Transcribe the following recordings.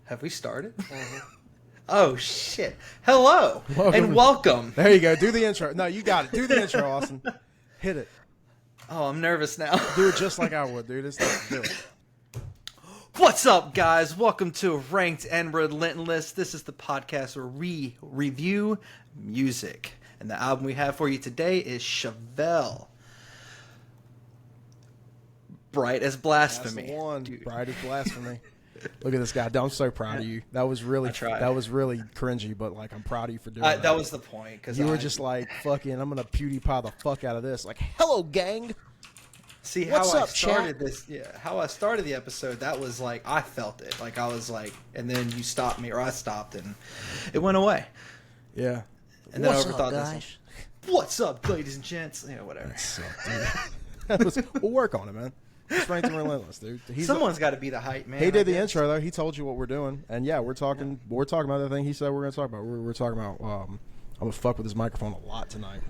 Have we started? Oh, shit. Hello, and welcome. There you go. Do the intro. No, you got it. Do the intro, Austin. Hit it. Oh, I'm nervous now. Do it just like I would, dude. Do it. What's up, guys? Welcome to Ranked and Relentless. This is the podcast where we review music. And the album we have for you today is Chevelle. Bright as Blasphemy. That's the one. Dude. Bright as Blasphemy. Look at this guy. I'm so proud of you. That was really cringy, but like I'm proud of you for doing that. That was the point. You were just like, fucking, I'm going to PewDiePie the fuck out of this. Like, hello, gang. See, What's how up, I started chat? this, how I started the episode, that was like, I felt it. Like, I was like, and then you stopped me, or I stopped, and it went away. Yeah. And then What's I overthought up, guys? this. What's up, ladies and gents? Yeah, whatever. That sucked, dude. We'll work on it, man. It's Ranked and Relentless, dude. Someone's got to be the hype, man. He did the intro, though. He told you what we're doing. And, yeah, we're talking about the thing he said we're going to talk about. We're talking about, I'm going to fuck with this microphone a lot tonight.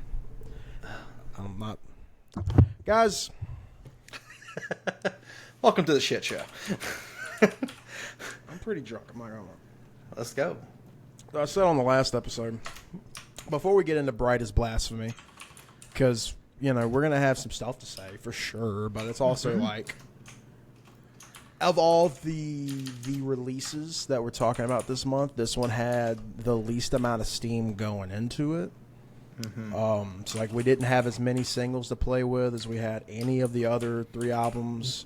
I'm not. Guys. Welcome to the shit show. I'm pretty drunk. I'm not going to lie. Let's go. I said on the last episode, before we get into Bright as Blasphemy, because, you know, we're going to have some stuff to say for sure, but it's also like, of all the releases that we're talking about this month, this one had the least amount of steam going into it. So like we didn't have as many singles to play with as we had any of the other three albums.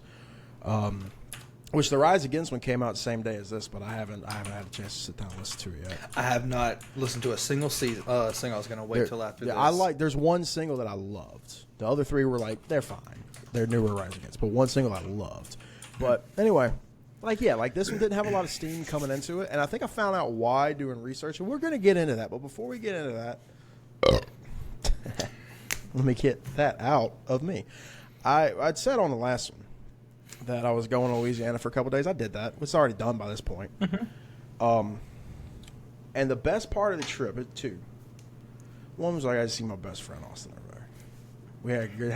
Which the Rise Against one came out the same day as this, but I haven't had a chance to sit down and listen to it yet. I have not listened to a single single. I was going to wait till after this. There's one single that I loved. The other three were like, they're fine. They're newer Rise Against, but one single I loved. But anyway, this one didn't have a lot of steam coming into it, and I think I found out why doing research, and we're going to get into that. But before we get into that, let me get that out of me. I'd said on the last one that I was going to Louisiana for a couple of days. I did that. It's already done by this point. And the best part of the trip, two. One was like, I see my best friend Austin over there. We had a good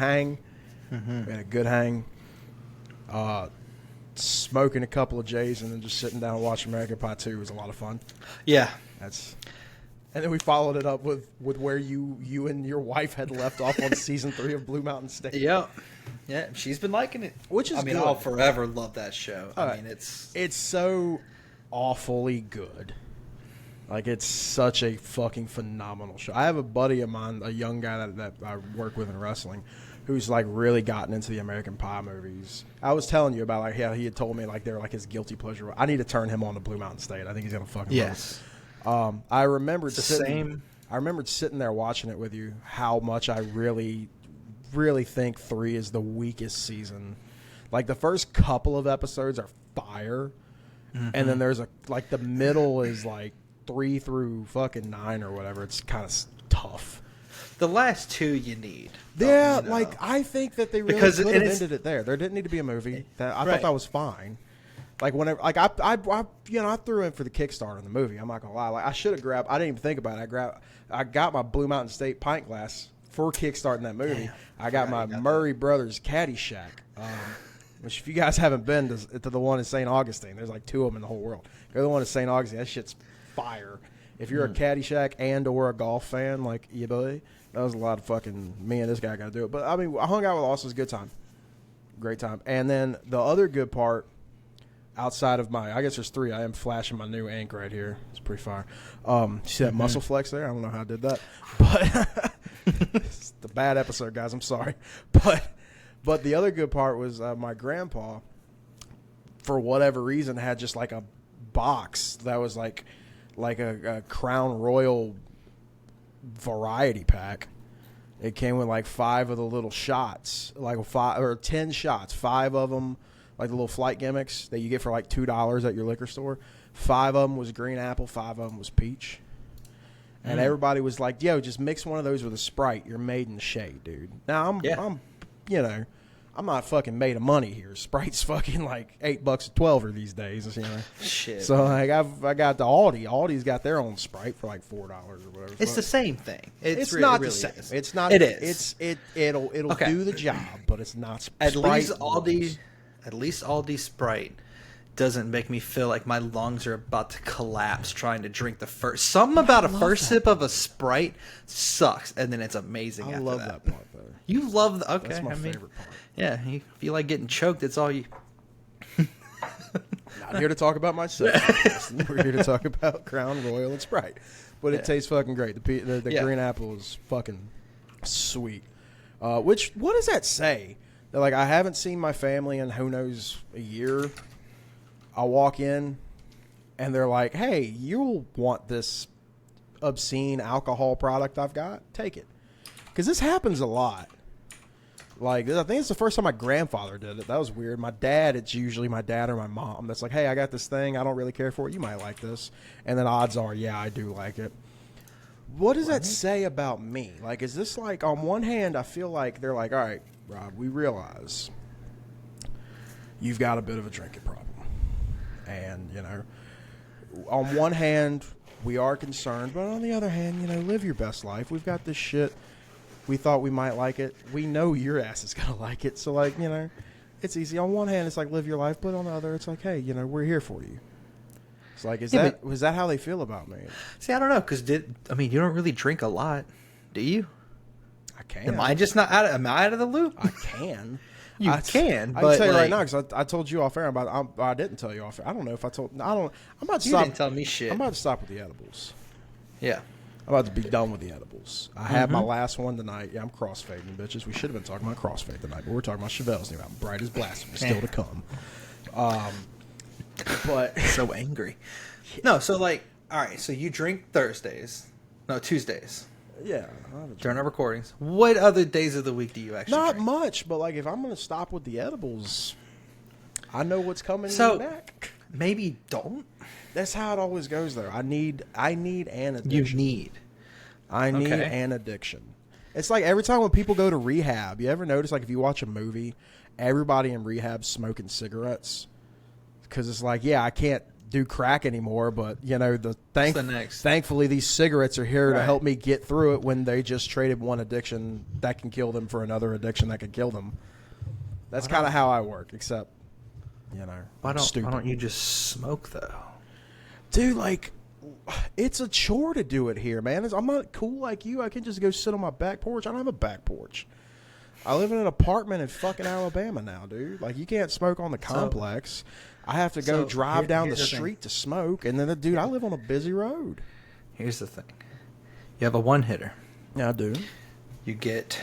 hang. Smoking a couple of J's and then just sitting down and watching American Pie 2 was a lot of fun. Yeah. And then we followed it up with where you and your wife had left off on season 3 of Blue Mountain State. Yeah, she's been liking it. Which is good. I'll forever love that show. It's so awfully good. Like, it's such a fucking phenomenal show. I have a buddy of mine, a young guy that I work with in wrestling, who's like really gotten into the American Pie movies. I was telling you about like how he had told me like they're like his guilty pleasure. I need to turn him on to Blue Mountain State. I think he's gonna fucking love it. I remembered sitting there watching it with you. How much I really, really think 3 is the weakest season. Like the first couple of episodes are fire, and then there's the middle is like 3 through fucking 9 or whatever. It's kind of tough. The last 2 you need. Yeah, I think that they really could have ended it there. There didn't need to be a movie. I thought that was fine. Like whenever, like I threw in for the Kickstarter in the movie. I'm not gonna lie. Like I should have grabbed. I didn't even think about it. I got my Blue Mountain State pint glass for kickstarting that movie. Damn. I got my Murray Brothers Caddyshack. Which if you guys haven't been to the one in St. Augustine, there's like 2 of them in the whole world. Go to the one in St. Augustine. That shit's fire. If you're a Caddyshack and or a golf fan, like yeah, boy, that was a lot of fucking. Me and this guy got to do it. But I mean, I hung out with Austin. It was a good time, great time. And then the other good part. Outside of I guess there's 3. I am flashing my new ink right here. It's pretty fire. See that muscle flex there? I don't know how I did that. But it's the bad episode, guys. I'm sorry. But the other good part was my grandpa, for whatever reason, had just like a box that was like a Crown Royal variety pack. It came with like 5 of the little shots, like 5 or 10 shots, 5 of them. Like the little flight gimmicks that you get for like $2 at your liquor store. 5 of them was green apple, 5 of them was peach. And everybody was like, yo, just mix one of those with a Sprite. You're made in the shade, dude. Now, I'm not fucking made of money here. Sprite's fucking like $8 a 12er these days, you know. Shit. So like I got the Aldi. Aldi's got their own Sprite for like $4 or whatever. It's the same thing. It's really, not really the same. is. It's not. It is. It'll do the job, but it's not. At least Aldi Sprite doesn't make me feel like my lungs are about to collapse trying to drink the first. Something about a first sip of a Sprite sucks, and then it's amazing. I love that part though. You love the okay. That's my favorite part. Yeah, you feel like getting choked. It's all you. Not here to talk about myself. We're here to talk about Crown Royal and Sprite, but it tastes fucking great. The green apple is fucking sweet. What does that say? That, like, I haven't seen my family in who knows a year. I walk in, and they're like, "Hey, you'll want this obscene alcohol product I've got. Take it," because this happens a lot. Like, I think it's the first time my grandfather did it. That was weird. My dad, it's usually my dad or my mom that's like, "Hey, I got this thing. I don't really care for it. You might like this." And then odds are, yeah, I do like it. What does that say about me? Like, is this like, on one hand, I feel like they're like, "All right, Rob, we realize you've got a bit of a drinking problem. And, you know, on one hand, we are concerned, but on the other hand, you know, live your best life. We've got this shit. We thought we might like it. We know your ass is going to like it. So, like, you know, it's easy. On one hand, it's like, live your life. But on the other, it's like, hey, you know, we're here for you." It's like, was that how they feel about me? See, I don't know. Because, you don't really drink a lot. Do you? I can. Am I just not out of, am I out of the loop? I can. I can, but I can tell you right now, because I told you off air about I didn't tell you off air. I don't know if I told. I don't. I'm about to stop. You didn't tell me shit. I'm about to stop with the edibles. Yeah. I'm about to be done with the edibles. I had my last one tonight. Yeah, I'm crossfading, bitches. We should have been talking about crossfade tonight, but we're talking about Chevelle's new album, Bright as Blasphemy, still to come. But so angry. No, so like, all right, so you drink Tuesdays. Yeah. During our recordings. What other days of the week do you actually Not drink? much, but like if I'm going to stop with the edibles, I know what's coming back. Maybe don't. That's how it always goes, though. I need an addiction. You need. I need an addiction. It's like every time when people go to rehab, you ever notice, like, if you watch a movie, everybody in rehab smoking cigarettes? Because it's like, yeah, I can't do crack anymore, but, you know, thankfully these cigarettes are here to help me get through it when they just traded one addiction that can kill them for another addiction that can kill them. That's kind of how I work, except, you know, why don't you just smoke, though? Dude, like, it's a chore to do it here, man. I'm not cool like you. I can just go sit on my back porch. I don't have a back porch. I live in an apartment in fucking Alabama now, dude. Like, you can't smoke on the complex. I have to go drive down the street to smoke. And then, dude, I live on a busy road. Here's the thing. You have a one-hitter. Yeah, I do. You get...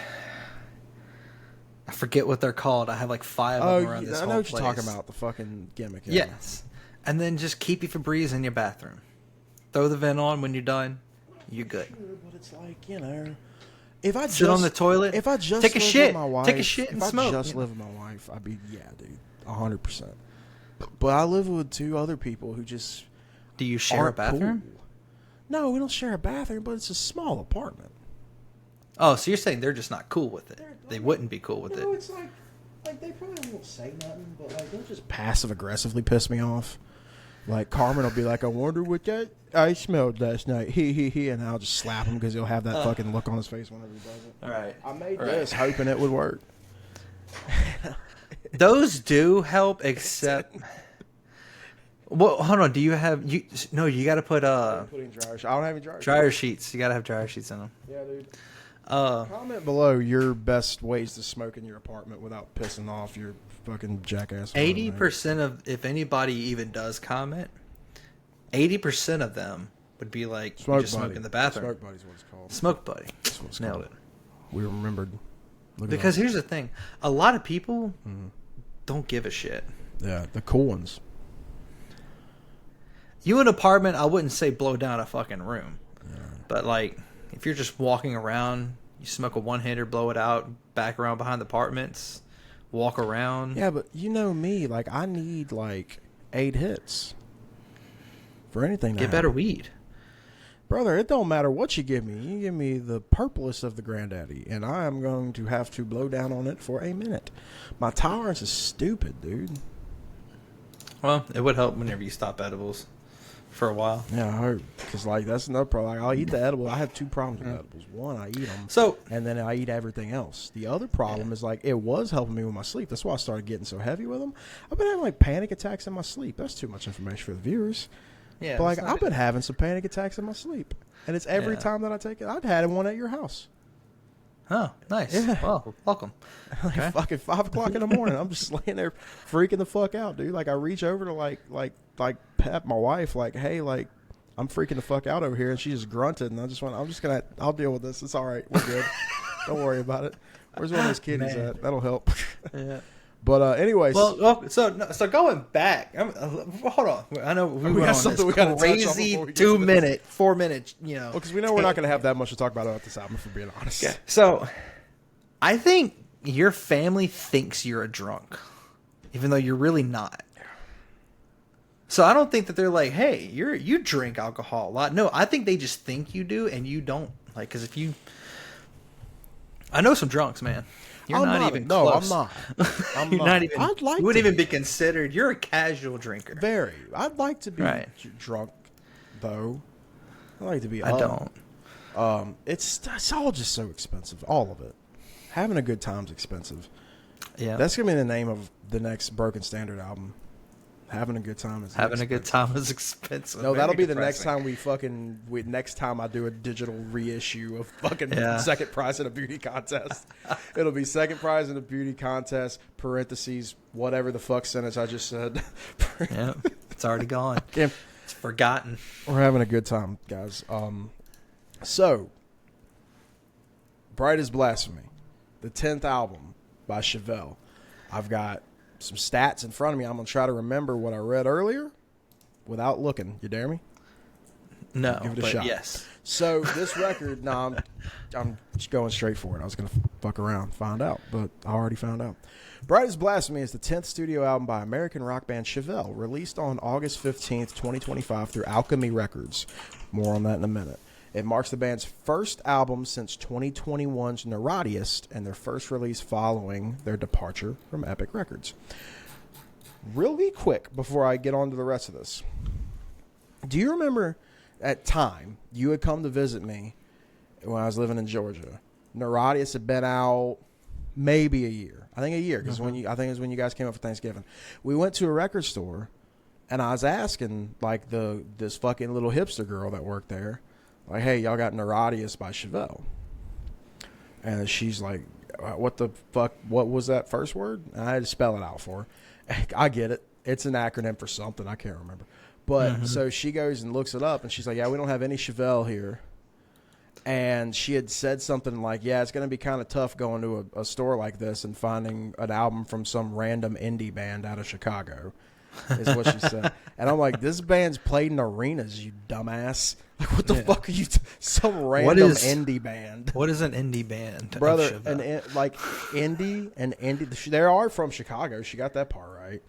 I forget what they're called. I have like 5 of them around this whole place. I know what you're talking about, the fucking gimmick. Yeah. Yes. And then just keep your Febreze in your bathroom. Throw the vent on when you're done. You're good. Sure, but it's like, you know, if I sit on the toilet, if I just take a shit, with my wife, take a shit and smoke. If I just live with my wife, I'd be dude, 100%. But I live with 2 other people who just. Do you share a bathroom? Cool. No, we don't share a bathroom, but it's a small apartment. Oh, so you're saying they're just not cool with it? They wouldn't be cool with it. No, it's like they probably won't say nothing, but like they'll just passive aggressively piss me off. Like, Carmen will be like, "I wonder what that I smelled last night." He, and I'll just slap him because he'll have that fucking look on his face whenever he does it. All right. I made this hoping it would work. Those do help, except. Well, hold on. Do you have you? No, you got to put putting dryer. I don't have any dryer sheets. You got to have dryer sheets in them. Yeah, dude. Comment below your best ways to smoke in your apartment without pissing off your fucking jackass. 80% of, if anybody even does comment, 80% of them would be like, smoke you just smoke in the bathroom. Smoke buddy's what it's called. Smoke buddy. That's what it's Nailed called. it. We remembered. Because here's the thing. A lot of people don't give a shit. Yeah, the cool ones. You in an apartment, I wouldn't say blow down a fucking room. Yeah. But like, if you're just walking around, you smoke a one-hitter, blow it out, back around behind the apartments, walk around. Yeah, but you know me, like, I need like 8 hits for anything to Get better weed. Brother, it don't matter what you give me. You give me the purplest of the granddaddy, and I am going to have to blow down on it for a minute. My tolerance is stupid, dude. Well, it would help whenever you stop edibles for a while. Yeah, I hope. Because, like, that's another problem. Like, I'll eat the edible. I have two problems with edibles. One, I eat them, and then I eat everything else. The other problem is, like, it was helping me with my sleep. That's why I started getting so heavy with them. I've been having, like, panic attacks in my sleep. That's too much information for the viewers. Yeah, but, like, I've been having some panic attacks in my sleep. And it's every time that I take it. I've had one at your house. Oh, nice. Yeah. Well, welcome. Like okay. Fucking 5 o'clock in the morning. I'm just laying there freaking the fuck out, dude. Like, I reach over to, like pep my wife, like, hey, like, I'm freaking the fuck out over here. And she just grunted. And I'll deal with this. It's all right. We're good. Don't worry about it. Where's one of those kitties at? That'll help. Yeah. But anyways. Well, so going back, hold on. I know we went on something this crazy 4 minutes, you know. Well, because we know we're not going to have that much to talk about this album, if we're being honest. Yeah. So, I think your family thinks you're a drunk, even though you're really not. So I don't think that they're like, hey, you drink alcohol a lot. No, I think they just think you do, and you don't. Like, because I know some drunks, man. You're not even close. No, I'm not. You're not even. You wouldn't even be considered. You're a casual drinker. Very. I'd like to be drunk, though. I like to be. I don't. It's all just so expensive. All of it. Having a good time's expensive. Yeah. That's gonna be the name of the next Broken Standard album. Having a good time is having a good time is expensive. No, that'll be depressing. Next time I do a digital reissue of fucking second prize in a beauty contest. It'll be second prize in a beauty contest, parentheses, whatever the fuck sentence I just said. Yeah, it's already gone. Yeah. It's forgotten. We're having a good time, guys. So, As Blasphemy, the 10th album by Chevelle. I've got some stats in front of me. I'm going to try to remember what I read earlier without looking. You dare me? No, give it a shot. Yes. So this record, I'm just going straight for it. I was going to fuck around, find out, but I already found out. As Blasphemy is the 10th studio album by American rock band Chevelle, released on August 15th, 2025 through Alchemy Records. More on that in a minute. It marks the band's first album since 2021's Neurotiist and their first release following their departure from Epic Records. Really quick before I get on to the rest of this. Do you remember at time you had come to visit me when I was living in Georgia? Neurotiist had been out maybe a year. I think a year because I think it was when you guys came up for Thanksgiving. We went to a record store and I was asking like this fucking little hipster girl that worked there. Like, hey, y'all got Neurotiist by Chevelle. And she's like, what the fuck? What was that first word? And I had to spell it out for her. I get it. It's an acronym for something. I can't remember. But so she goes and looks it up, and she's like, yeah, we don't have any Chevelle here. And she had said something like, yeah, it's going to be kind of tough going to a store like this and finding an album from some random indie band out of Chicago. Is what she said. And I'm like, this band's played in arenas, you dumbass. Like, what the fuck are you some random indie band? What is an indie band? Brother, indie and indie, they are from Chicago. She got that part right.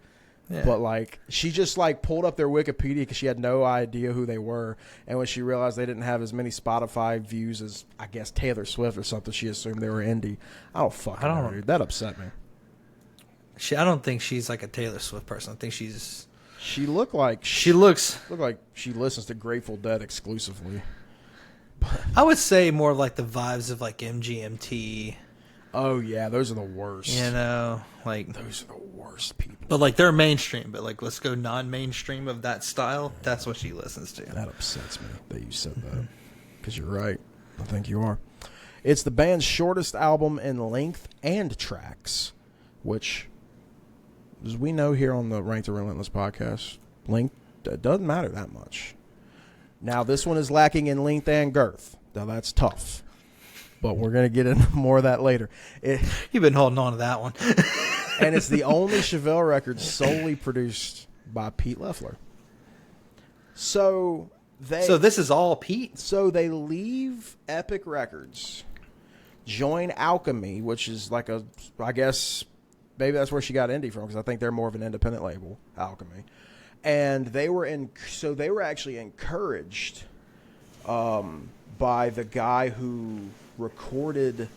Yeah. But, like, she just, like, pulled up their Wikipedia because she had no idea who they were. And when she realized they didn't have as many Spotify views as, I guess, Taylor Swift or something, she assumed they were indie. I don't fucking know, dude. That upset me. I don't think she's like a Taylor Swift person. I think she looked like she listens to Grateful Dead exclusively. I would say more like the vibes of like MGMT. Oh yeah, those are the worst. You know, like those are the worst people. But like they're mainstream, but like let's go non-mainstream of that style. That's what she listens to. That upsets me that you said that because you're right. I think you are. It's the band's shortest album in length and tracks, which, as we know here on the Ranked and Relentless podcast, length doesn't matter that much. Now, this one is lacking in length and girth. Now, that's tough. But we're going to get into more of that later. You've been holding on to that one. And it's the only Chevelle record solely produced by Pete Loeffler. So this is all Pete? So they leave Epic Records, join Alchemy, which is like I guess, maybe that's where she got indie from, because I think they're more of an independent label, Alchemy. And they were actually encouraged by the guy who recorded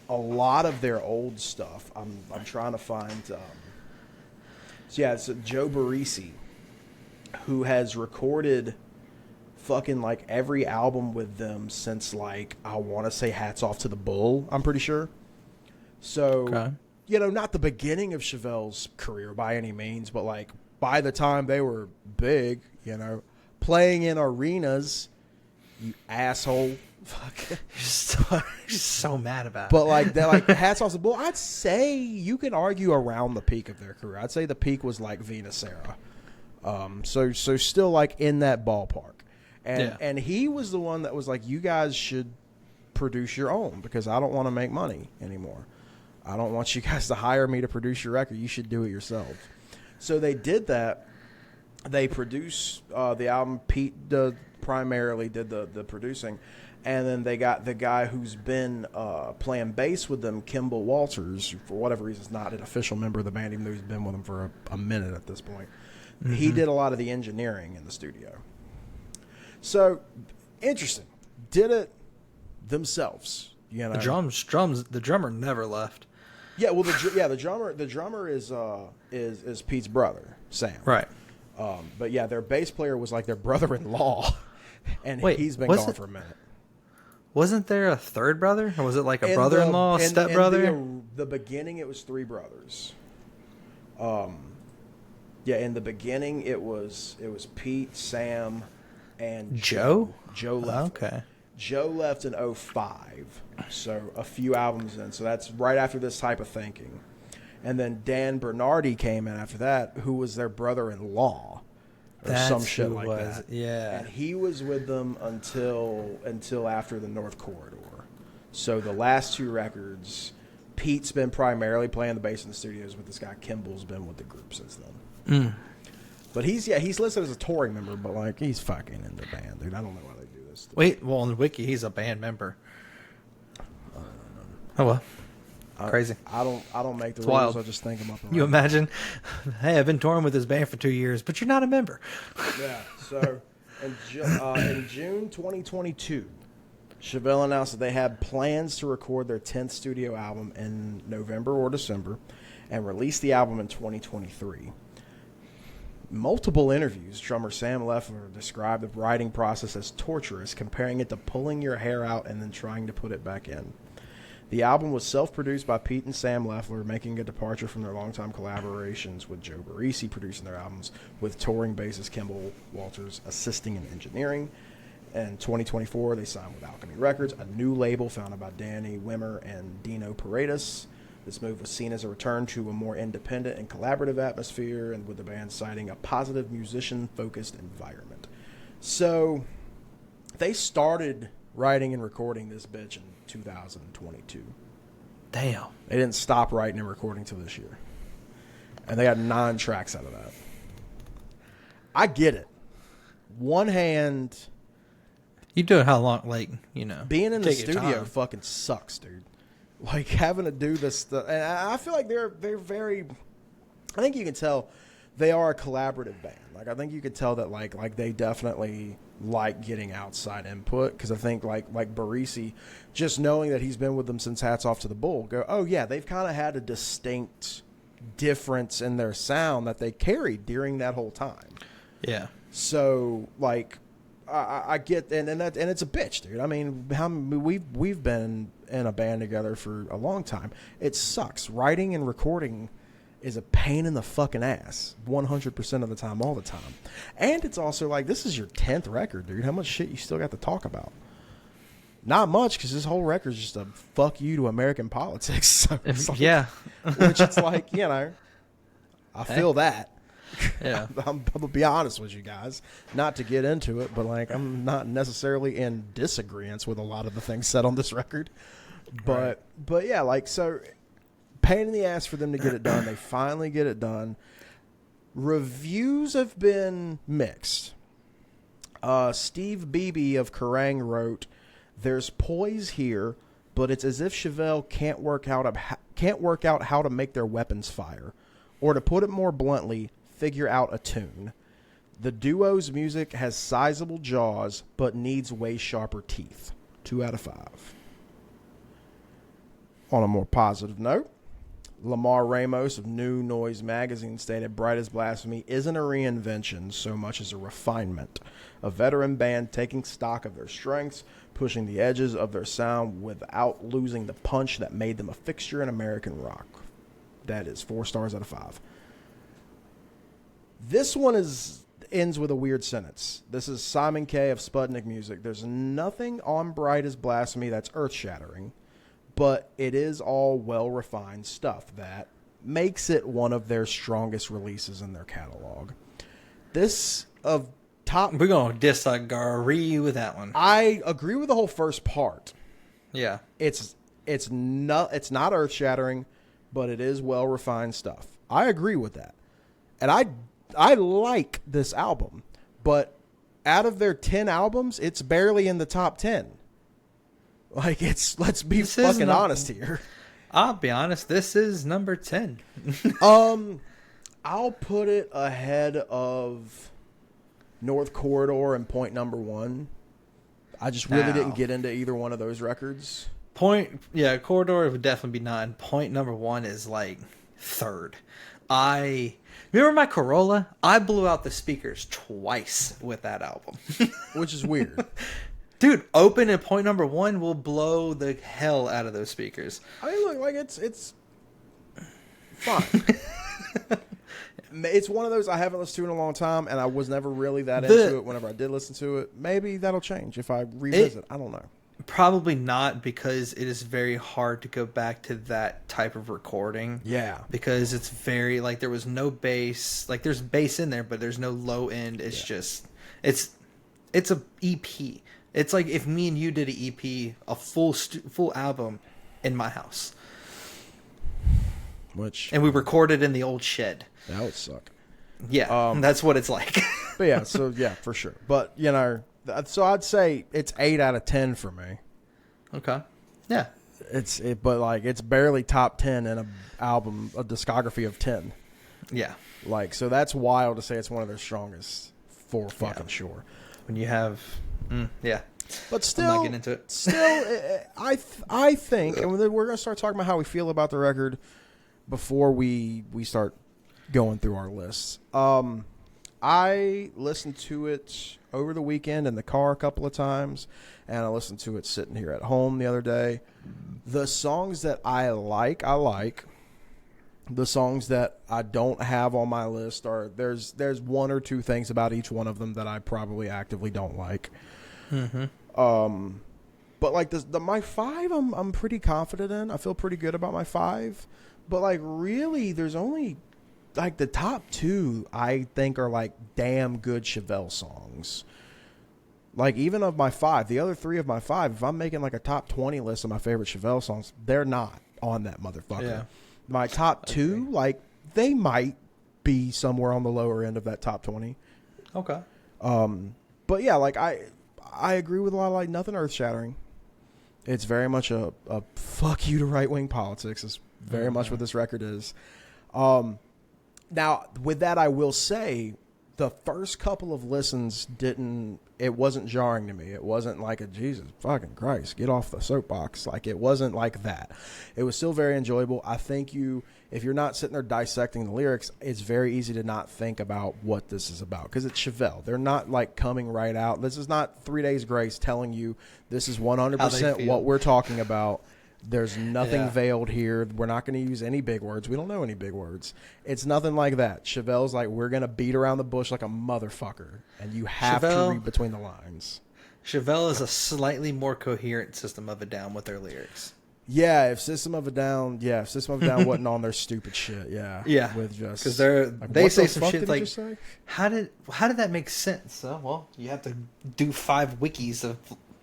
a lot of their old stuff. I'm trying to find. It's Joe Barresi, who has recorded fucking like every album with them since like I want to say Hats Off to the Bull. I'm pretty sure. So Okay. you know, not the beginning of Chevelle's career by any means, but like by the time they were big, you know, playing in arenas, you asshole. Fuck. You're so mad about it. But like that, like Hats Off to the Bull, I'd say you can argue around the peak of their career. I'd say the peak was like Venus era. So still like in that ballpark. And he was the one that was like, you guys should produce your own because I don't want to make money anymore. I don't want you guys to hire me to produce your record. You should do it yourself. So they did that. They produced the album. Pete primarily did the producing. And then they got the guy who's been playing bass with them, Kimball Walters, for whatever reason, is not an official member of the band, even though he's been with them for a minute at this point. Mm-hmm. He did a lot of the engineering in the studio. So, interesting. Did it themselves. You know? The drummer never left. Yeah, well, the drummer is Pete's brother, Sam. Right. But yeah, their bass player was like their brother-in-law, and he's been gone for a minute. Wasn't there a third brother, or was it like a brother-in-law, stepbrother? In the beginning, it was three brothers. Yeah, in the beginning, it was Pete, Sam, and Joe. Joe left. Okay. Joe left in 2005, so a few albums in. So that's right after This Type of Thinking. And then Dan Bernardi came in after that, who was their brother-in-law. Or some shit like that. Yeah. And he was with them until after the North Corridor. So the last two records, Pete's been primarily playing the bass in the studios, but this guy Kimball's been with the group since then. Mm. But he's listed as a touring member, but like he's fucking in the band, dude. I don't know why they do this. Wait, well on the wiki he's a band member. Oh well. Crazy. I don't make the rules. Wild. I just think them up. You imagine? Hey, I've been touring with this band for 2 years, but you're not a member. Yeah. So in June 2022, Chevelle announced that they had plans to record their 10th studio album in November or December, and release the album in 2023. Multiple interviews, drummer Sam Leffler described the writing process as torturous, comparing it to pulling your hair out and then trying to put it back in. The album was self-produced by Pete and Sam Leffler, making a departure from their longtime collaborations with Joe Barresi producing their albums, with touring bassist Kimball Walters assisting in engineering. In 2024, they signed with Alchemy Records, a new label founded by Danny Wimmer and Dino Paredes. This move was seen as a return to a more independent and collaborative atmosphere, and with the band citing a positive musician-focused environment. So, they started writing and recording this bitch in 2022. Damn. They didn't stop writing and recording till this year. And they got 9 tracks out of that. I get it. One hand... You do it how long? Like, you know. Being in the studio fucking sucks, dude. Like, having to do this stuff. And I feel like they're very... I think you can tell they are a collaborative band. Like, I think you can tell that, like they definitely like getting outside input. Because I think, like Barresi, just knowing that he's been with them since Hats Off to the Bull, go, oh, yeah, they've kind of had a distinct difference in their sound that they carried during that whole time. Yeah. So, like... I get, and it's a bitch, dude. I mean, we've been in a band together for a long time. It sucks. Writing and recording is a pain in the fucking ass, 100% of the time, all the time. And it's also like, this is your 10th record, dude. How much shit you still got to talk about? Not much, because this whole record is just a fuck you to American politics. So it's like, yeah. Which it's like, you know, I feel that. Yeah. I'm going to be honest with you guys, not to get into it, but like I'm not necessarily in disagreement with a lot of the things said on this record. But yeah, like, so pain in the ass for them to get it done. They finally get it done. Reviews have been mixed. Steve Beebe of Kerrang wrote, "There's poise here, but it's as if Chevelle can't work out how to make their weapons fire, or to put it more bluntly, figure out a tune. The duo's music has sizable jaws, but needs way sharper teeth." 2 out of 5. On a more positive note, Lamar Ramos of New Noise magazine stated, Bright as Blasphemy isn't a reinvention so much as a refinement. A veteran band taking stock of their strengths, pushing the edges of their sound without losing the punch that made them a fixture in American rock. That is 4 stars out of 5. This one ends with a weird sentence. This is Simon K. of Sputnik Music. There's nothing on Bright as Blasphemy that's earth-shattering, but it is all well-refined stuff that makes it one of their strongest releases in their catalog. This of top... We're going to disagree with that one. I agree with the whole first part. Yeah. It's not earth-shattering, but it is well-refined stuff. I agree with that. And I like this album, but out of their 10 albums, it's barely in the top 10. Like, let's be fucking honest here. I'll be honest, this is number 10. I'll put it ahead of North Corridor and Point Number 1. I just really didn't get into either one of those records. Corridor would definitely be 9. Point Number 1 is like 3rd. Remember my Corolla? I blew out the speakers twice with that album. Which is weird. Dude, Open and Point Number 1 will blow the hell out of those speakers. I mean, look, like it's fine. It's one of those I haven't listened to in a long time, and I was never really that into it whenever I did listen to it. Maybe that'll change if I revisit. I don't know. Probably not, because it is very hard to go back to that type of recording. Yeah. Because it's very, like, there was no bass. Like, there's bass in there, but there's no low end. It's just, it's a EP. It's like if me and you did an EP, a full album in my house. And we recorded in the old shed. That would suck. Yeah, that's what it's like. But yeah, for sure. But, so I'd say it's 8 out of 10 for me. Okay. Yeah. But it's barely top 10 in a discography of 10. Yeah. Like, so that's wild to say it's one of their strongest, for fucking sure. When you have, but still, I'm not getting into it. Still, I think, and we're gonna start talking about how we feel about the record before we start going through our lists. I listened to it over the weekend in the car a couple of times, and I listened to it sitting here at home the other day. The songs that I like. The songs that I don't have on my list are there's 1 or 2 things about each one of them that I probably actively don't like. Mm-hmm. But like my 5, I'm pretty confident in. I feel pretty good about my 5. But like really, there's only like the top 2 I think are like damn good Chevelle songs. Like even of my 5, the other 3 of my 5, if I'm making like a top 20 list of my favorite Chevelle songs, they're not on that motherfucker. Yeah. My top 2, like they might be somewhere on the lower end of that top 20. Okay. But yeah, like I agree with a lot of like nothing earth shattering. It's very much a fuck you to right wing politics. Is very much what this record is. Now with that, I will say the first couple of listens it wasn't jarring to me. It wasn't like a Jesus fucking Christ, get off the soapbox. Like it wasn't like that. It was still very enjoyable. I think if you're not sitting there dissecting the lyrics, it's very easy to not think about what this is about because it's Chevelle. They're not like coming right out. This is not 3 Days Grace telling you this is 100% what we're talking about. There's nothing veiled here. We're not going to use any big words. We don't know any big words. It's nothing like that. Chevelle's like, we're going to beat around the bush like a motherfucker, and you have to read between the lines. Chevelle is a slightly more coherent System of a Down with their lyrics. Yeah, if System of a Down wasn't on their stupid shit, yeah, with just because they say some shit like, how did that make sense? Well, you have to do 5 wikis to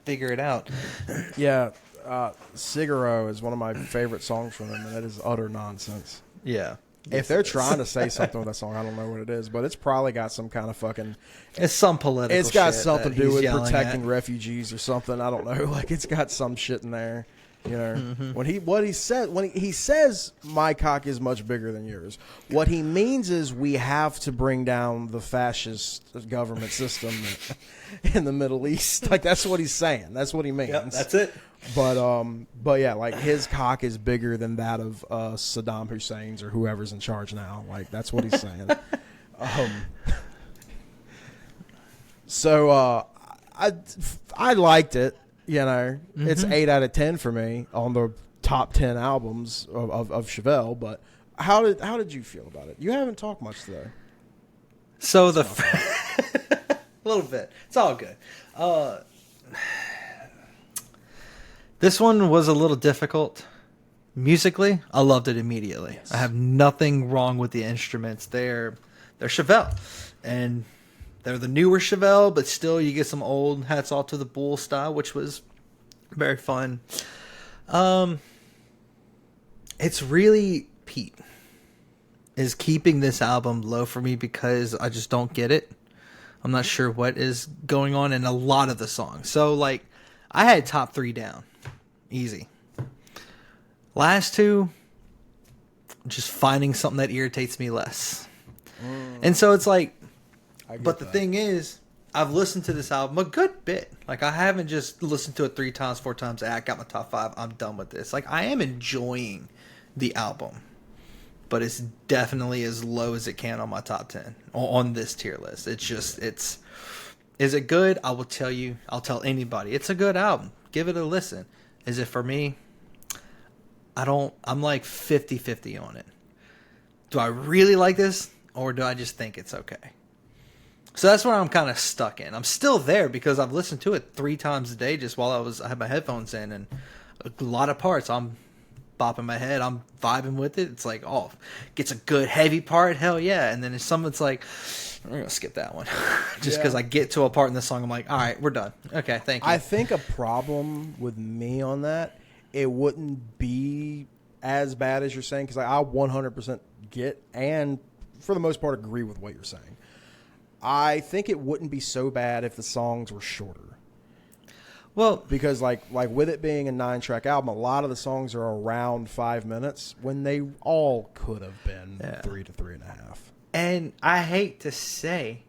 figure it out. Yeah. Cigaro is one of my favorite songs from them, and it is utter nonsense. Yeah. If they're trying to say something with that song, I don't know what it is, but it's probably got some kind of fucking... It's some political shit. It's got something to do with protecting refugees or something. I don't know. Like, it's got some shit in there. You know, when he says my cock is much bigger than yours, what he means is we have to bring down the fascist government system in the Middle East. Like, that's what he's saying. That's what he means. Yep, that's it. But yeah, like, his cock is bigger than that of Saddam Hussein's or whoever's in charge now. Like, that's what he's saying. So I liked it. You know, it's 8 out of 10 for me on the top 10 albums of Chevelle. But how did you feel about it? You haven't talked much today. So a little bit. It's all good. This one was a little difficult. Musically, I loved it immediately. Yes. I have nothing wrong with the instruments. They're Chevelle, and they're the newer Chevelle, but still you get some old Hats Off to the Bull style, which was very fun. It's really Pete is keeping this album low for me because I just don't get it. I'm not sure what is going on in a lot of the songs. So, like, I had top 3 down. Easy. Last 2, just finding something that irritates me less. And so it's like, but the thing is, I've listened to this album a good bit. Like, I haven't just listened to it 3 times, 4 times. I got my top 5. I'm done with this. Like, I am enjoying the album, but it's definitely as low as it can on my top 10 on this tier list. It's just, is it good? I will tell you. I'll tell anybody. It's a good album. Give it a listen. Is it for me? I'm like 50-50 on it. Do I really like this, or do I just think it's okay? So that's where I'm kind of stuck in. I'm still there because I've listened to it 3 times a day just while I had my headphones in, and a lot of parts I'm bopping my head, I'm vibing with it. It's like, oh, gets a good heavy part, hell yeah. And then if someone's like, we're gonna skip that one, just because I get to a part in the song, I'm like, all right, we're done. Okay, thank you. I think a problem with me on that, it wouldn't be as bad as you're saying, because I 100% get and for the most part agree with what you're saying. I think it wouldn't be so bad if the songs were shorter. Well, because like with it being a 9-track album, a lot of the songs are around 5 minutes when they all could have been 3 to 3.5. And I hate to say,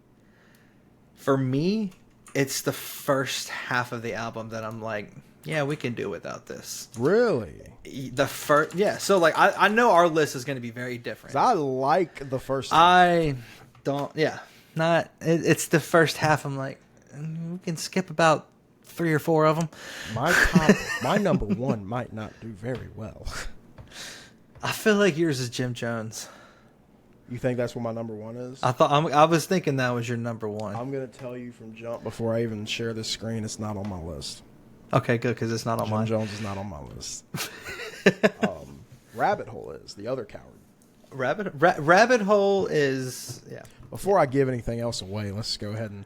for me, it's the first half of the album that I'm like, yeah, we can do without this. Really? The first, yeah. So like, I know our list is going to be very different. I like the first. I don't. Yeah, not. It's the first half. I'm like, we can skip about 3 or 4 of them. My number 1 might not do very well. I feel like yours is Jim Jones. You think that's what my number 1 is? I was thinking that was your number 1. I'm gonna tell you from jump before I even share this screen. It's not on my list. Okay, good, because it's not on mine. Jim Jones is not on my list. Rabbit Hole is the other coward. Rabbit Hole is, yeah. Before I give anything else away, let's go ahead and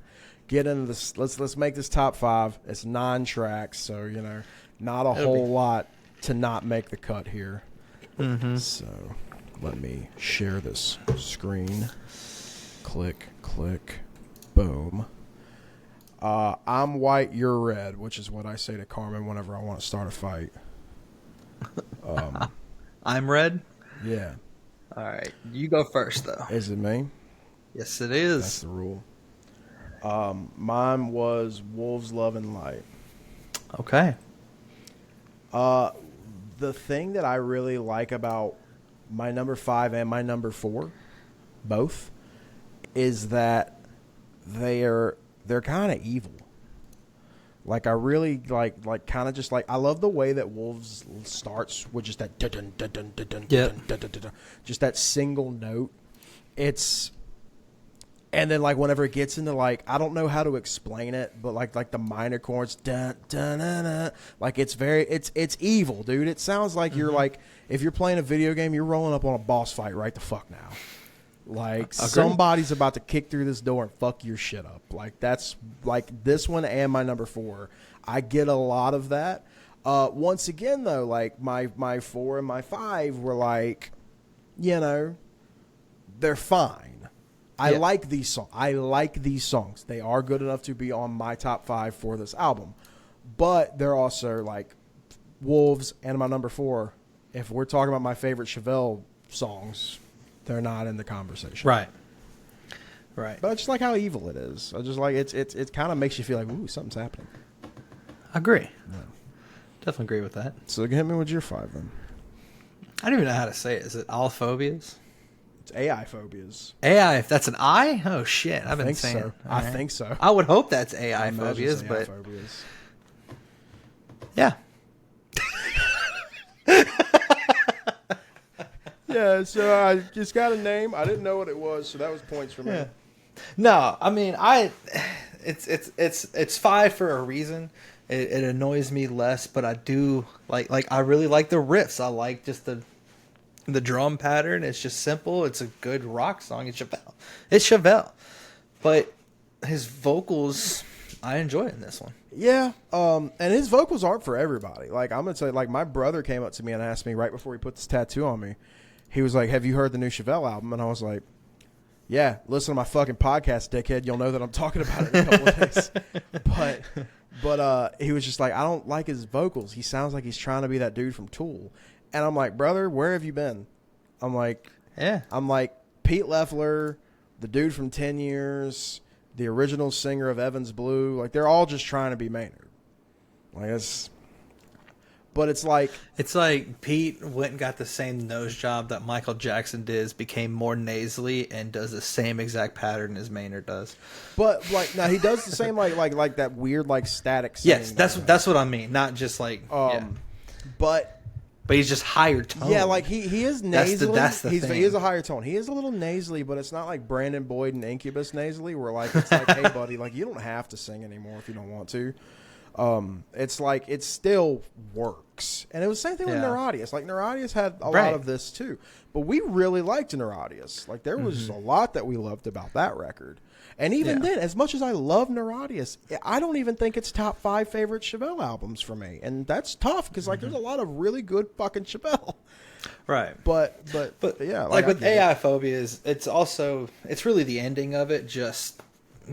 get into this. Let's make this top 5. It's 9 tracks, so not a whole lot to not make the cut here. Mm-hmm. So let me share this screen. Click, click, boom. I'm white, you're red, which is what I say to Carmen whenever I want to start a fight. I'm red? Yeah. All right. You go first, though. Is it me? Yes, it is. That's the rule. Mine was Wolves, Love, and Light. Okay. The thing that I really like about my number 5 and my number 4, both, is that they're kind of evil. Like, I really like kind of just like, I love the way that Wolves starts with just that just that single note. And then like whenever it gets into like, I don't know how to explain it, but like the minor chords, dun, dun, dun, dun, like it's evil, dude. It sounds like you're like, if you're playing a video game, you're rolling up on a boss fight right the fuck now. Like, somebody's about to kick through this door and fuck your shit up. Like, that's like this one and my number 4. I get a lot of that. Once again, though, like my 4 and my 5 were like, they're fine. I like these songs. They are good enough to be on my top 5 for this album. But they're also like Wolves, and my number 4, if we're talking about my favorite Chevelle songs, they're not in the conversation. Right. But I just like how evil it is. I just like it kind of makes you feel like, ooh, something's happening. I agree. Yeah. Definitely agree with that. So hit me with your 5 then. I don't even know how to say it. Is it all phobias? It's AI phobias. AI, if that's an I? Oh, shit. I've been saying so. I think so. I would hope that's AI phobias, but... phobias. Yeah. Yeah, so I just got a name. I didn't know what it was, so that was points for me. Yeah. No, I mean, it's 5 for a reason. It annoys me less, but I do like I really like the riffs. I like just the drum pattern. It's just simple. It's a good rock song. It's Chevelle. But his vocals, I enjoy it in this one. Yeah, and his vocals aren't for everybody. Like, I'm gonna say, like, my brother came up to me and asked me right before he put this tattoo on me. He was like, "Have you heard the new Chevelle album?" And I was like, "Yeah, listen to my fucking podcast, dickhead. You'll know that I'm talking about it in a couple of days." But he was just like, "I don't like his vocals. He sounds like he's trying to be that dude from Tool." And I'm like, "Brother, where have you been?" I'm like, Pete Leffler, the dude from 10 Years, the original singer of Evans Blue. Like, they're all just trying to be Maynard. Like, but it's like Pete went and got the same nose job that Michael Jackson did, became more nasally, and does the same exact pattern as Maynard does. But like, now he does the same like that weird like static singing. Yes, that's what I mean. Not just like but he's just higher tone. Yeah, like he is nasally. That's the thing. He is a higher tone. He is a little nasally, but it's not like Brandon Boyd and Incubus nasally, where like it's like, hey buddy, like you don't have to sing anymore if you don't want to. It's like it still works, and it was the same thing with Neurodius. Like Neurodius had a lot of this too, but we really liked Neurodius. Like there was a lot that we loved about that record, and even then, as much as I love Neurodius, I don't even think it's top 5 favorite Chevelle albums for me, and that's tough because like there's a lot of really good fucking Chevelle. Right, but yeah, like with AI phobias, it's really the ending of it just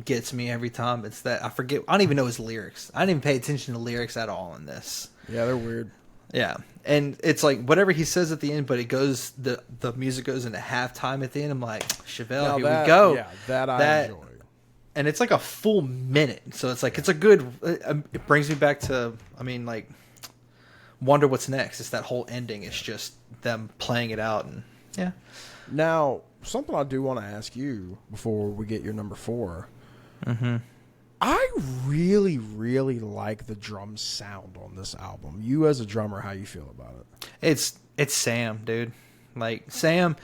gets me every time. It's that I don't even know his lyrics. I didn't even pay attention to lyrics at all in this. Yeah, they're weird. Yeah, and it's like whatever he says at the end, but it goes the music goes into halftime at the end. I'm like, Chevelle, here we go. Yeah, that I enjoy. And it's like a full minute, so it's like it's a good. It brings me back to, I mean, like, wonder what's next. It's that whole ending. It's just them playing it out, and yeah. Now, something I do want to ask you before we get your number 4. Mm-hmm. I really, really like the drum sound on this album. You as a drummer, how you feel about it? It's Sam, dude. Like Sam,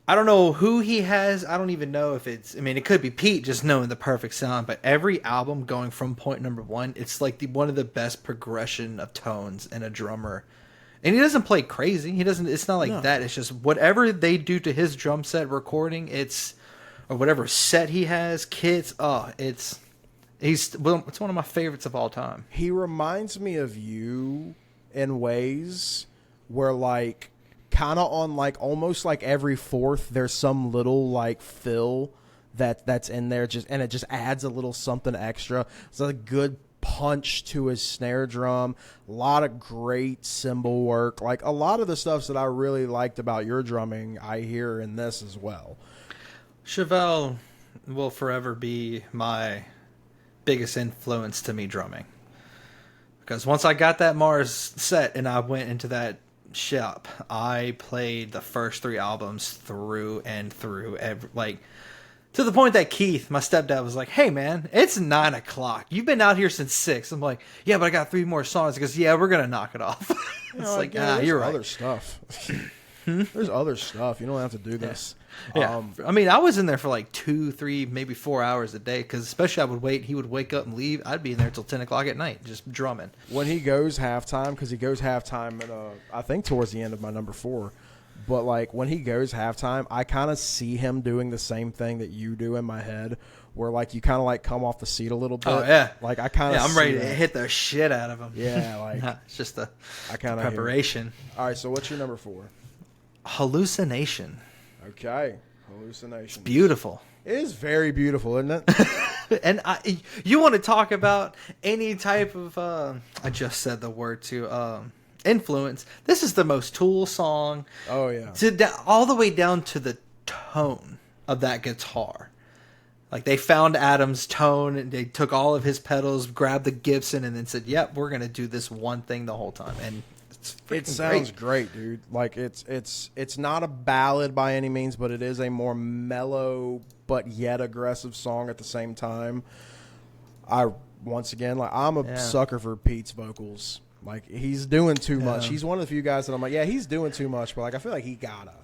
I don't know who he has. I don't even know if it's. I mean, it could be Pete just knowing the perfect sound. But every album going from point number 1, it's like one of the best progression of tones in a drummer. And he doesn't play crazy. He doesn't. It's not like that. It's just whatever they do to his drum set recording. Or whatever set he has, kits. It's one of my favorites of all time. He reminds me of you in ways where, like, kind of on like almost like every fourth, there's some little like fill that's in there, and it just adds a little something extra. It's a good punch to his snare drum. A lot of great cymbal work. Like a lot of the stuff that I really liked about your drumming, I hear in this as well. Chevelle will forever be my biggest influence to me drumming. Because once I got that Mars set and I went into that shop, I played the first 3 albums through and through. To the point that Keith, my stepdad, was like, "Hey man, it's 9 o'clock. You've been out here since 6. I'm like, "Yeah, but I got 3 more songs." Because we're gonna knock it off. You're right. Other stuff. There's other stuff. You don't have to do this. Yeah. I mean, I was in there for like 2, 3, maybe 4 hours a day. Because especially he would wake up and leave. I'd be in there till 10 o'clock at night, just drumming. When he goes halftime, because he goes halftime, I think towards the end of my number 4. But like when he goes halftime, I kind of see him doing the same thing that you do in my head, where like you kind of like come off the seat a little bit. Oh yeah, like I kind of. Yeah, I'm ready to hit the shit out of him. Yeah, like it's just the preparation. All right, so what's your number 4? Hallucination. Okay, Hallucination. It's beautiful. It is very beautiful, isn't it? And you want to talk about any type of I just said the word too, influence. This is the most Tool song. Oh yeah. All the way down to the tone of that guitar. Like they found Adam's tone and they took all of his pedals, grabbed the Gibson, and then said, "Yep, we're gonna do this one thing the whole time." And it sounds great, dude. Like it's not a ballad by any means, but it is a more mellow but yet aggressive song at the same time. I'm a sucker for Pete's vocals. Like he's doing too much. He's one of the few guys that I'm like, yeah, he's doing too much, but like I feel like he gotta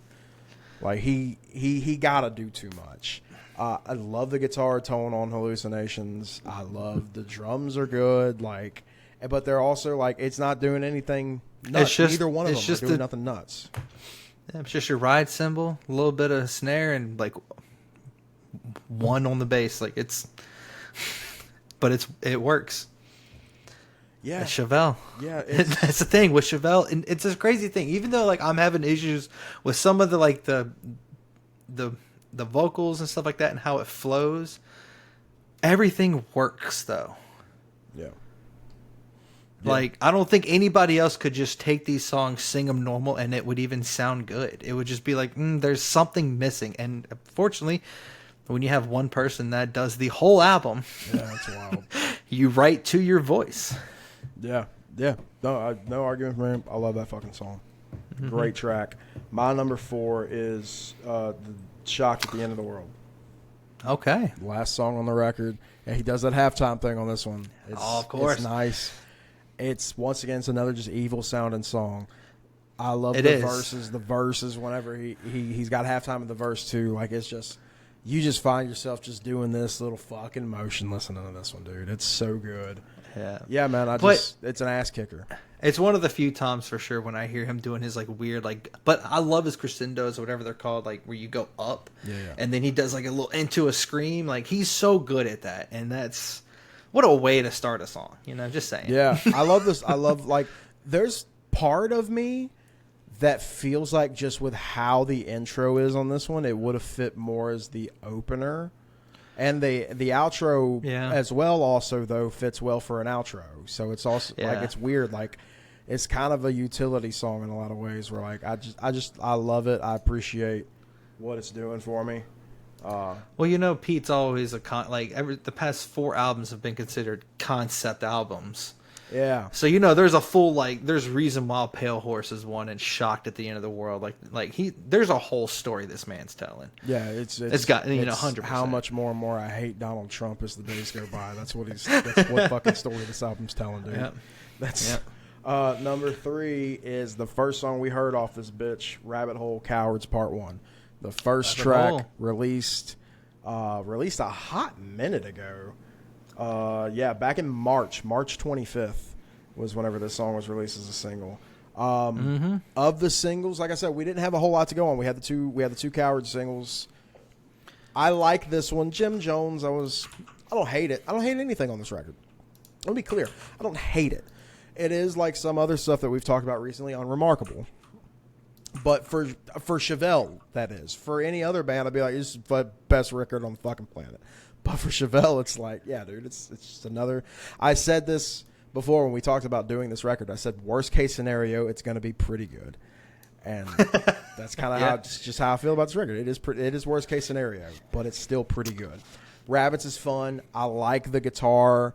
do too much. I love the guitar tone on Hallucinations. I love the drums are good. Like, but they're also like it's not doing anything nuts. Neither one of them are doing nothing nuts. Yeah, it's just your ride cymbal, a little bit of snare, and like one on the bass. Like it works. Yeah, Chevelle. Yeah, that's the thing with Chevelle, and it's a crazy thing. Even though like I'm having issues with some of the like the vocals and stuff like that and how it flows, everything works though. Yeah. Like I don't think anybody else could just take these songs, sing them normal, and it would even sound good. It would just be like there's something missing. And fortunately, when you have one person that does the whole album, that's wild. You write to your voice. Yeah. No argument from him. I love that fucking song. Great track. My number 4 is the Shocked at the End of the World. Okay. Last song on the record. And he does that halftime thing on this one. Of course. It's nice. It's, once again, it's another just evil sounding song. I love verses. The verses, whenever he's got halftime in the verse, too. Like, it's just, you just find yourself just doing this little fucking motion listening to this one, dude. It's so good. Yeah, man. It's an ass kicker. It's one of the few times for sure when I hear him doing his like weird but I love his crescendos or whatever they're called, like where you go up, and then he does like a little into a scream. Like he's so good at that, and that's what a way to start a song. Just saying. Yeah, I love this. I love like there's part of me that feels like just with how the intro is on this one, it would have fit more as the opener. And the outro as well also, though, fits well for an outro. So it's also like it's weird. Like it's kind of a utility song in a lot of ways where like I love it. I appreciate what it's doing for me. Well, Pete's always the past 4 albums have been considered concept albums. Yeah. So there's a full there's reason why Pale Horse is one and Shocked at the End of the World. There's a whole story this man's telling. Yeah, it's got 100%. How much more and more I hate Donald Trump as the days go by. That's what fucking story this album's telling, dude. Yep. That's number 3 is the first song we heard off this bitch, Rabbit Hole Cowards Part 1. The first track released a hot minute ago. Back in March 25th was whenever this song was released as a single. Of the singles, like I said, we didn't have a whole lot to go on. We had the two Coward singles. I like this one. Jim Jones, I don't hate it. I don't hate anything on this record. Let me be clear. I don't hate it. It is like some other stuff that we've talked about recently, unremarkable. But for Chevelle, that is. For any other band, I'd be like, this is the best record on the fucking planet. But for Chevelle, it's like, yeah, dude, it's just another. I said this before when we talked about doing this record. I said, worst case scenario, it's going to be pretty good, and that's kind of just how I feel about this record. It is worst case scenario, but it's still pretty good. Rabbits is fun. I like the guitar.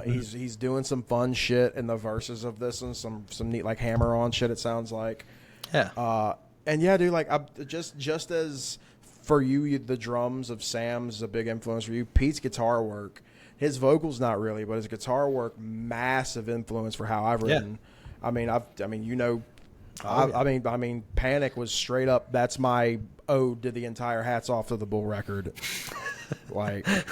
He's doing some fun shit in the verses of this and some neat like hammer on shit. It sounds like, and yeah, dude, like just as. For you, the drums of Sam's a big influence for you. Pete's guitar work, his vocals not really, but his guitar work, massive influence for how I've written. I mean, Panic was straight up. That's my ode to the entire Hats Off to the Bull record. Like, it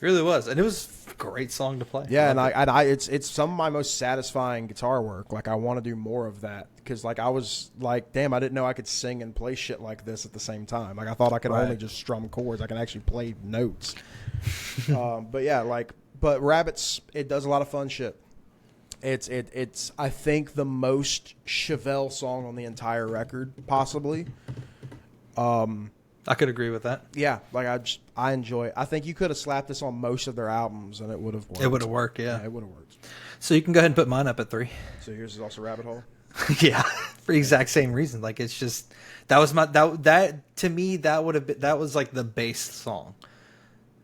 really was, and it was a great song to play. Yeah, it's some of my most satisfying guitar work. Like, I want to do more of that because, like, I was like, damn, I didn't know I could sing and play shit like this at the same time. Like, I thought I could only just strum chords. I can actually play notes. But Rabbits, it does a lot of fun shit. It's I think the most Chevelle song on the entire record, possibly. I could agree with that. Yeah, like I enjoy it. I think you could have slapped this on most of their albums and it would have worked. It would have worked, yeah. It would have worked. So you can go ahead and put mine up at 3. So yours is also Rabbit Hole? Yeah, for the exact same reason. Like, it's just, that was that to me, that would have been, that was like the bass song.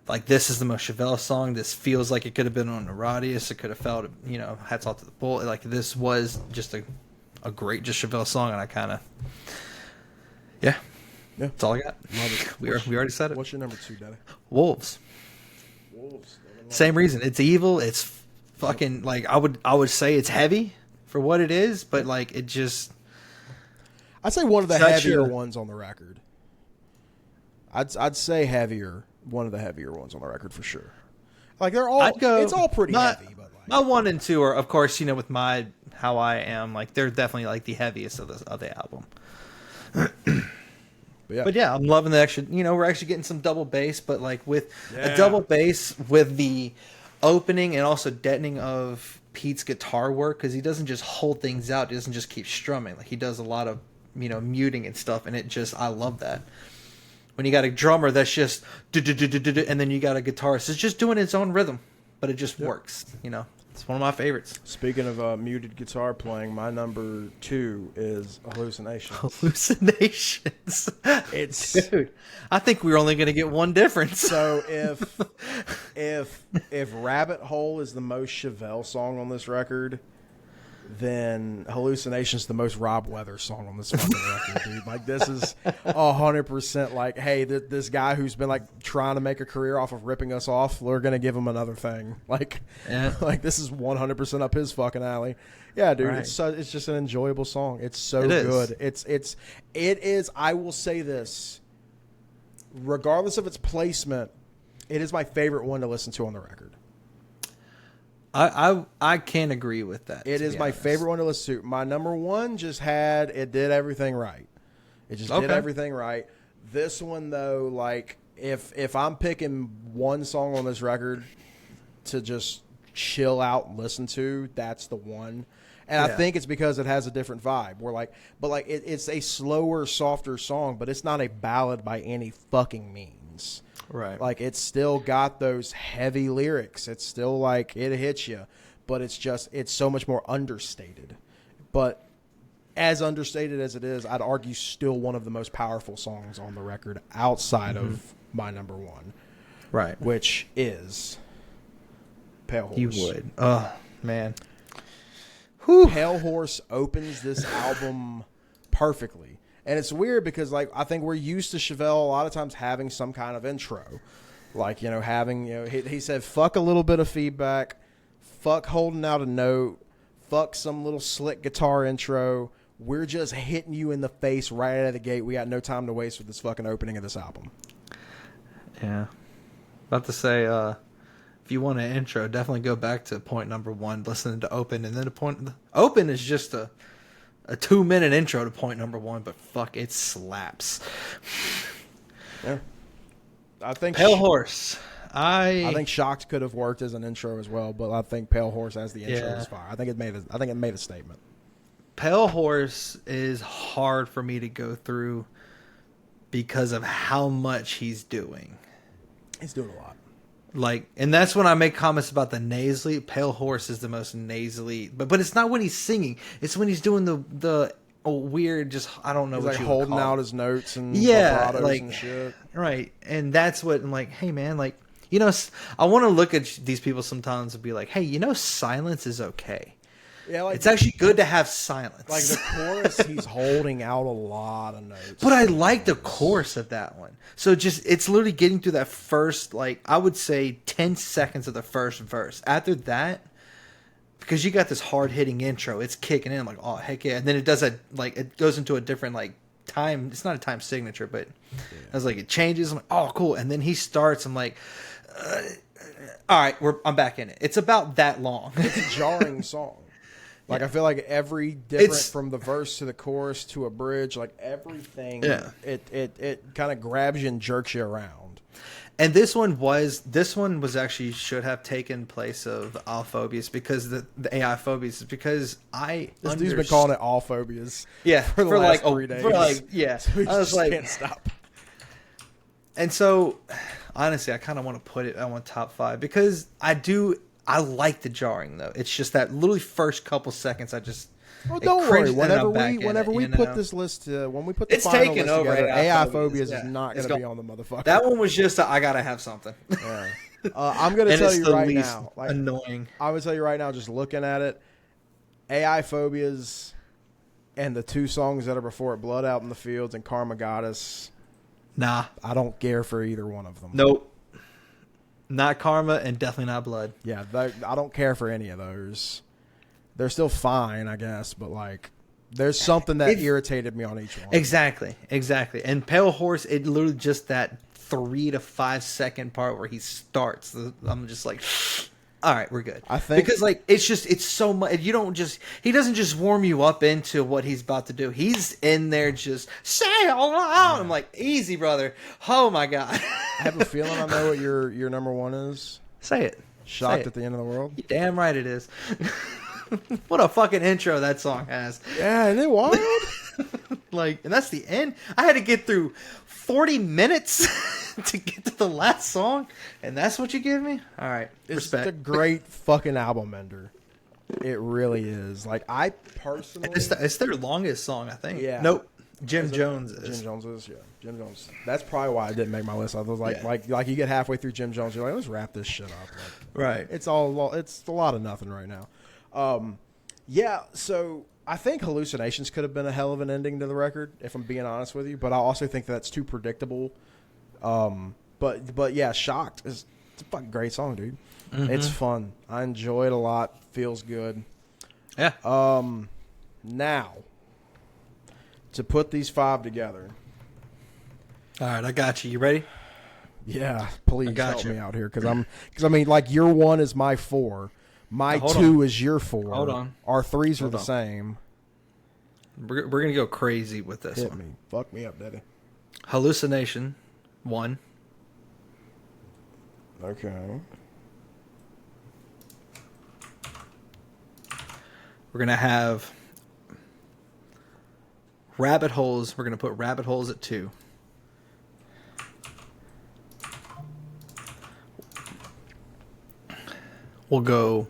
Like, this is the most Chevelle song. This feels like it could have been on the Radius. It could have felt, hats off to the bull. Like, this was just a great just Chevelle song, and I kind of, yeah. That's all I got. We already said it. What's your number 2, Daddy? Wolves. Same reason. It's evil. It's fucking, like, I would say it's heavy for what it is, but like, it just, I'd say one of the heavier ones on the record. I'd say heavier. One of the heavier ones on the record for sure. Like, they're all, it's all pretty heavy, but like, my 1 and 2 are, of course, with how I am, like, they're definitely like the heaviest of the album. But yeah, I'm loving the extra. We're actually getting some double bass, but like with a double bass with the opening and also deadening of Pete's guitar work, because he doesn't just hold things out. He doesn't just keep strumming. Like, he does a lot of muting and stuff, and I love that. When you got a drummer that's just and then you got a guitarist that's just doing its own rhythm, but it just works. It's one of my favorites. Speaking of muted guitar playing, my number 2 is Hallucinations. Hallucinations. Dude, I think we're only going to get one difference. So if Rabbit Hole is the most Chevelle song on this record, then Hallucinations is the most Rob Weather song on this fucking record, dude. Like, this is 100% like, hey, this guy who's been like trying to make a career off of ripping us off, we're gonna give him another thing. Like, like, this is 100% up his fucking alley. Yeah, dude. Right. It's just an enjoyable song. It's so good. It is. I will say this, regardless of its placement, it is my favorite one to listen to on the record. I can't agree with that. It is my favorite one to listen to. My number 1 it did everything right. It just did everything right. This one, though, like, if I'm picking one song on this record to just chill out and listen to, that's the one. And I think it's because it has a different vibe. It's a slower, softer song, but it's not a ballad by any fucking means. Right. Like, it's still got those heavy lyrics. It's still like, it hits you, but it's so much more understated. But as understated as it is, I'd argue still one of the most powerful songs on the record outside of my number 1. Right. Which is Pale Horse. You would. Oh, man. Whew. Pale Horse opens this album perfectly. And it's weird because, like, I think we're used to Chevelle a lot of times having some kind of intro. Like, he said, fuck a little bit of feedback, fuck holding out a note, fuck some little slick guitar intro. We're just hitting you in the face right out of the gate. We got no time to waste with this fucking opening of this album. Yeah. About to say, if you want an intro, definitely go back to point number 1, listening to Open. And then Open is just a 2-minute intro to point number 1, but fuck, it slaps. Yeah, I think Pale Horse. I think Shocked could have worked as an intro as well, but I think Pale Horse as the intro is fire. I think it made a statement. Pale Horse is hard for me to go through because of how much he's doing. He's doing a lot. Like, and that's when I make comments about the nasally. Pale Horse is the most nasally, but it's not when he's singing. It's when he's doing the weird, just, I don't know. He's what like holding out his notes and like and shit. Right, and that's what I'm like. Hey man, like, I want to look at these people sometimes and be like, hey, silence is okay. Yeah, like, it's actually good to have silence. Like the chorus, he's holding out a lot of notes. But I like the chorus of that one. So it's literally getting through that first, like, I would say 10 seconds of the first verse. After that, because you got this hard hitting intro, it's kicking in like, oh heck yeah, and then it does that, like, it goes into a different like time. It's not a time signature, but I was like, it changes. I'm like, oh cool, and then he starts. I'm like, all right, I'm back in it. It's about that long. It's a jarring song. Like, I feel like every different from the verse to the chorus to a bridge, like everything, it kind of grabs you and jerks you around. And this one was actually should have taken place of All Phobias, because the AI Phobias, because this dude's been calling it All Phobias. Yeah, for the last 3 days. So I was like, can't stop. And so, honestly, I kind of want to put it on top 5 because I like the jarring though. It's just that literally first couple seconds, Well, don't worry. Whenever we put this list, when we put the final list together, AI Phobias is not going to be on the motherfucker. That one was just I gotta have something. Yeah. I'm going to tell you right now, annoying. I'm going to tell you right now, just looking at it, AI Phobias and the 2 songs that are before it, Blood Out in the Fields and Karma Goddess. Nah, I don't care for either one of them. Nope. Not Karma and definitely not Blood. Yeah, I don't care for any of those. They're still fine, I guess, but like, there's something that irritated me on each one. Exactly. And Pale Horse, it literally just that 3 to 5 second part where he starts. I'm just like, all right, we're good. I think because like it's so much. He doesn't just warm you up into what he's about to do. He's in there just sail on. Yeah. I'm like, easy, brother. Oh my god. I have a feeling I know what your number 1 is. Say it. Shocked at the End of the World. You're damn right it is. What a fucking intro that song has. Yeah, isn't it wild? Like, and that's the end. I had to get through 40 minutes to get to the last song, and that's what you give me? All right, respect. It's a great fucking album ender. It really is. Like, I personally... It's their longest song, I think. Yeah. Nope. Jim Jones is. Jim Jones is, yeah. Jim Jones. That's probably why I didn't make my list. I was like, like you get halfway through Jim Jones, you're like, let's wrap this shit up. Like, right. It's a lot of nothing right now. Yeah, so I think Hallucinations could have been a hell of an ending to the record, if I'm being honest with you. But I also think that's too predictable. But yeah, Shocked it's a fucking great song, dude. Mm-hmm. It's fun. I enjoy it a lot. Feels good. Yeah. Now, to put these 5 together. All right, I got you. You ready? Yeah, please help me out here, because I mean, like, your 1 is my 4. My 2 is your 4. Hold on. Our 3s are the same. We're going to go crazy with this Hit one. me. Fuck me up, Daddy. Hallucination, 1. Okay. We're going to have Rabbit Holes. We're going to put Rabbit Holes at 2. We'll go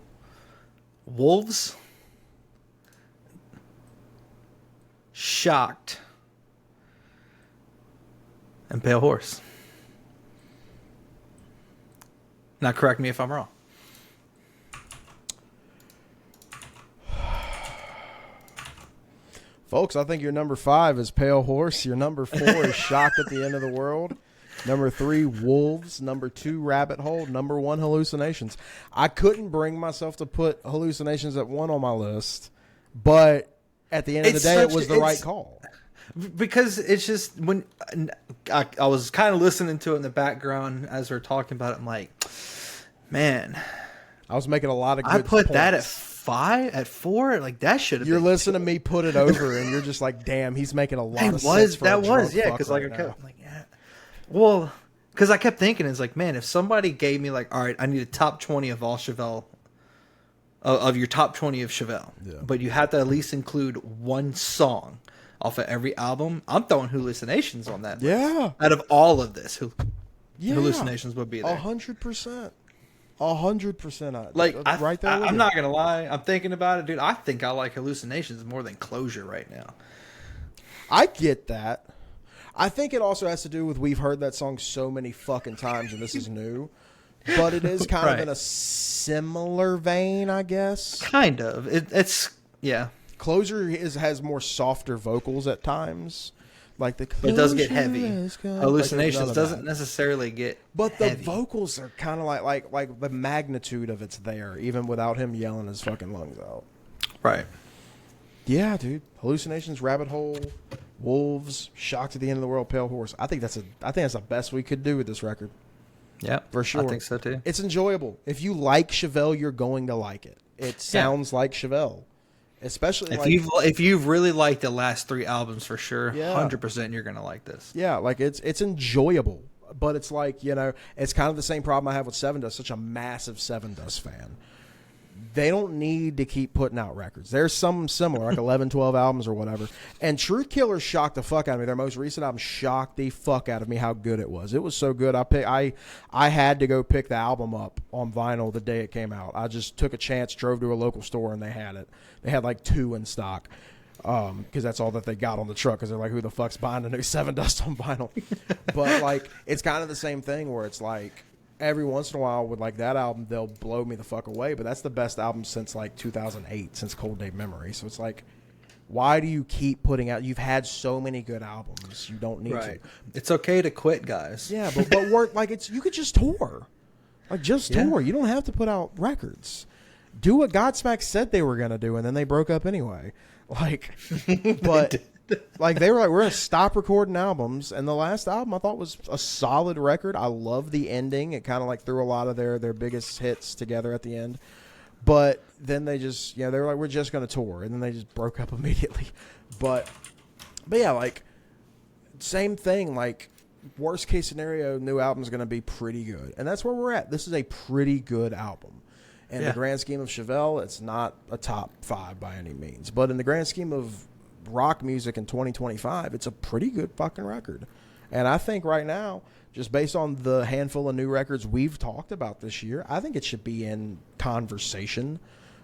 Wolves, Shocked, and Pale Horse. Now correct me if I'm wrong. Folks, I think your number 5 is Pale Horse. Your number 4 is Shocked at the End of the World. Number 3, Wolves. Number 2, Rabbit Hole. Number 1, Hallucinations. I couldn't bring myself to put Hallucinations at 1 on my list, but at the end of the day, it was the right call. Because it's just, when I was kind of listening to it in the background as we are talking about it, I'm like, man. I was making a lot of good I put points. that at 5, at 4? Like, that should have been. You're listening to me put it over, and you're just like, damn, he's making a lot of sense for that a was, drunk yeah, fuck because right like, now. I'm like, yeah. Well, because I kept thinking, it's like, man, if somebody gave me like, all right, I need a top 20 of all Chevelle, of your top 20 of Chevelle, but you have to at least include 1 song off of every album, I'm throwing Hallucinations on that list. Yeah. Out of all of this, Hallucinations would be there. 100%. 100%. Like, right there. I'm not gonna lie. I'm thinking about it, dude. I think I like Hallucinations more than Closure right now. I get that. I think it also has to do with we've heard that song so many fucking times, and this is new. But it is kind of in a similar vein, I guess. Kind of. It's yeah. Closure has more softer vocals at times. Like it does get heavy. Hallucinations doesn't necessarily get But heavy. the vocals are kind of like the magnitude of it's there, even without him yelling his fucking lungs out. Right. Yeah, dude. Hallucinations, Rabbit Hole, Wolves, Shocked at the End of the World, Pale Horse. I think that's the best we could do with this record. Yeah, for sure. I think so too. It's enjoyable. If you like Chevelle, you're going to like it. It sounds like Chevelle. Especially if you've really liked the last 3 albums, for sure, 100% you're gonna like this. Yeah, like it's enjoyable, but it's like, it's kind of the same problem I have with Seven Dust. Such a massive Seven Dust fan. they don't need to keep putting out records. There's some similar, like 11, 12 albums or whatever. And Truth Killers shocked the fuck out of me. Their most recent album shocked the fuck out of me how good it was. It was so good. I had to go pick the album up on vinyl the day it came out. I just took a chance, drove to a local store, and they had it. They had like 2 in stock. Because that's all that they got on the truck. Because they're like, who the fuck's buying a new Seven Dust on vinyl? But like, it's kind of the same thing where it's like, every once in a while with like that album, they'll blow me the fuck away. But that's the best album since like 2008, since Cold Day Memory. So it's like, why do you keep putting out? You've had so many good albums. You don't need to. It's okay to quit, guys. Yeah, but work like you could just tour, like just tour. You don't have to put out records. Do what Godsmack said they were gonna do, and then they broke up anyway. Like, but like they were like, we're gonna stop recording albums, and the last album I thought was a solid record. I love the ending. It kind of like threw a lot of their biggest hits together at the end. But then they just, they were like, we're just gonna tour, and then they just broke up immediately. But yeah, like same thing. Like worst case scenario, new album's gonna be pretty good, and that's where we're at. This is a pretty good album. In the grand scheme of Chevelle, it's not a top 5 by any means. But in the grand scheme of rock music in 2025, it's a pretty good fucking record. And I think right now, just based on the handful of new records we've talked about this year, I think it should be in conversation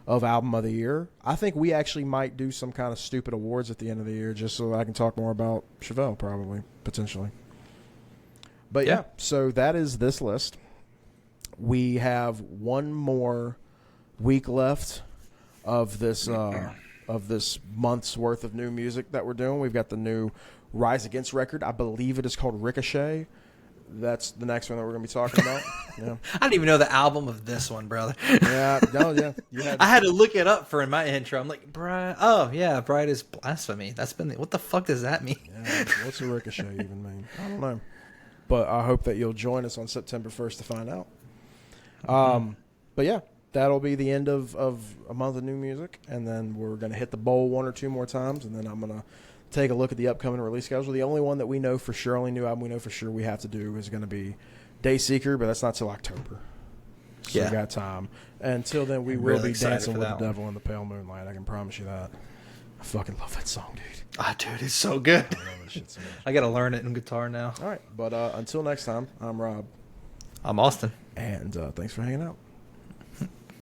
of Album of the Year. I think we actually might do some kind of stupid awards at the end of the year just so I can talk more about Chevelle, probably, potentially. But yeah, so that is this list. We have one more week left of this month's worth of new music that we're doing. We've got the new Rise Against record. I believe it is called Ricochet. That's the next one that we're going to be talking about. Yeah. I didn't even know the album of this one, brother. Yeah. I had to look it up for in my intro. I'm like, Bride is Blasphemy. That's been what the fuck does that mean? Yeah, what's a Ricochet even mean? I don't know. But I hope that you'll join us on September 1st to find out. But yeah, that'll be the end of a month of new music, and then we're going to hit the bowl 1 or 2 more times, and then I'm going to take a look at the upcoming release schedule. The only one that we know for sure, only new album we know for sure we have to do is going to be Dayseeker, but that's not till October. So we got time. Until then, we will be dancing with the devil in the pale moonlight. I can promise you that. I fucking love that song, dude. Ah, dude, it's so good. I love that shit so much. I got to learn it in guitar now. All right, but until next time, I'm Rob. I'm Austin. And thanks for hanging out.